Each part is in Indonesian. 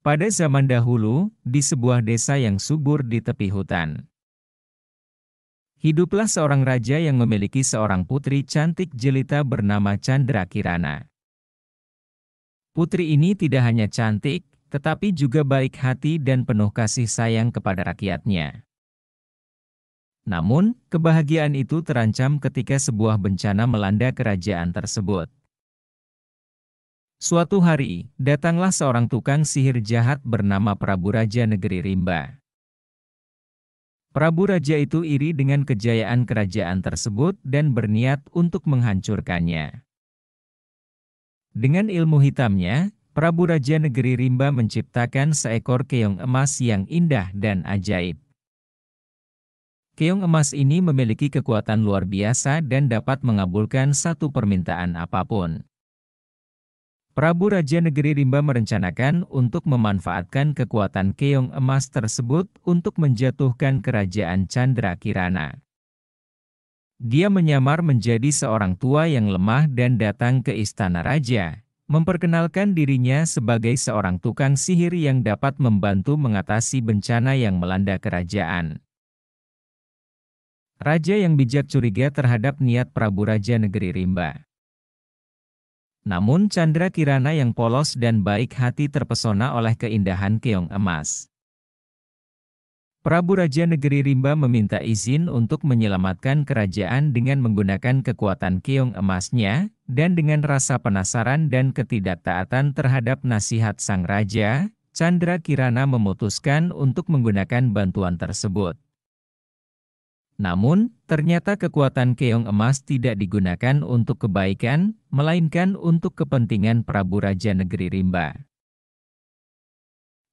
Pada zaman dahulu, di sebuah desa yang subur di tepi hutan, hiduplah seorang raja yang memiliki seorang putri cantik jelita bernama Candrakirana. Putri ini tidak hanya cantik, tetapi juga baik hati dan penuh kasih sayang kepada rakyatnya. Namun, kebahagiaan itu terancam ketika sebuah bencana melanda kerajaan tersebut. Suatu hari, datanglah seorang tukang sihir jahat bernama Prabu Raja Negeri Rimba. Prabu Raja itu iri dengan kejayaan kerajaan tersebut dan berniat untuk menghancurkannya. Dengan ilmu hitamnya, Prabu Raja Negeri Rimba menciptakan seekor keong emas yang indah dan ajaib. Keong emas ini memiliki kekuatan luar biasa dan dapat mengabulkan satu permintaan apapun. Prabu Raja Negeri Rimba merencanakan untuk memanfaatkan kekuatan keong emas tersebut untuk menjatuhkan kerajaan Candrakirana. Dia menyamar menjadi seorang tua yang lemah dan datang ke istana raja, memperkenalkan dirinya sebagai seorang tukang sihir yang dapat membantu mengatasi bencana yang melanda kerajaan. Raja yang bijak curiga terhadap niat Prabu Raja Negeri Rimba. Namun Candrakirana yang polos dan baik hati terpesona oleh keindahan keong emas. Prabu Raja Negeri Rimba meminta izin untuk menyelamatkan kerajaan dengan menggunakan kekuatan keong emasnya, dan dengan rasa penasaran dan ketidaktaatan terhadap nasihat sang raja, Candrakirana memutuskan untuk menggunakan bantuan tersebut. Namun, ternyata kekuatan keong emas tidak digunakan untuk kebaikan, melainkan untuk kepentingan Prabu Raja Negeri Rimba.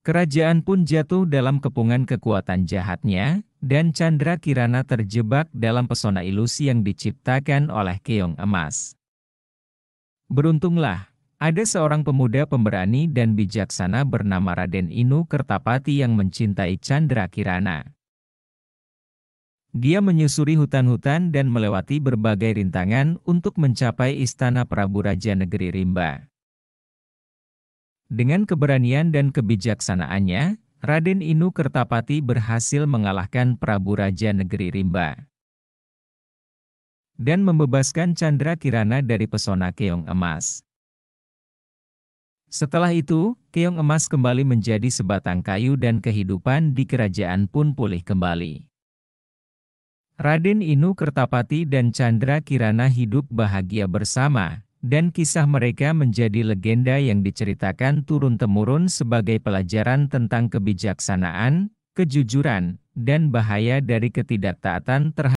Kerajaan pun jatuh dalam kepungan kekuatan jahatnya, dan Candrakirana terjebak dalam pesona ilusi yang diciptakan oleh keong emas. Beruntunglah, ada seorang pemuda pemberani dan bijaksana bernama Raden Inu Kertapati yang mencintai Candrakirana. Dia menyusuri hutan-hutan dan melewati berbagai rintangan untuk mencapai istana Prabu Raja Negeri Rimba. Dengan keberanian dan kebijaksanaannya, Raden Inu Kertapati berhasil mengalahkan Prabu Raja Negeri Rimba dan membebaskan Candrakirana dari pesona keong emas. Setelah itu, keong emas kembali menjadi sebatang kayu dan kehidupan di kerajaan pun pulih kembali. Raden Inu Kertapati dan Candrakirana hidup bahagia bersama, dan kisah mereka menjadi legenda yang diceritakan turun-temurun sebagai pelajaran tentang kebijaksanaan, kejujuran, dan bahaya dari ketidaktaatan terhadap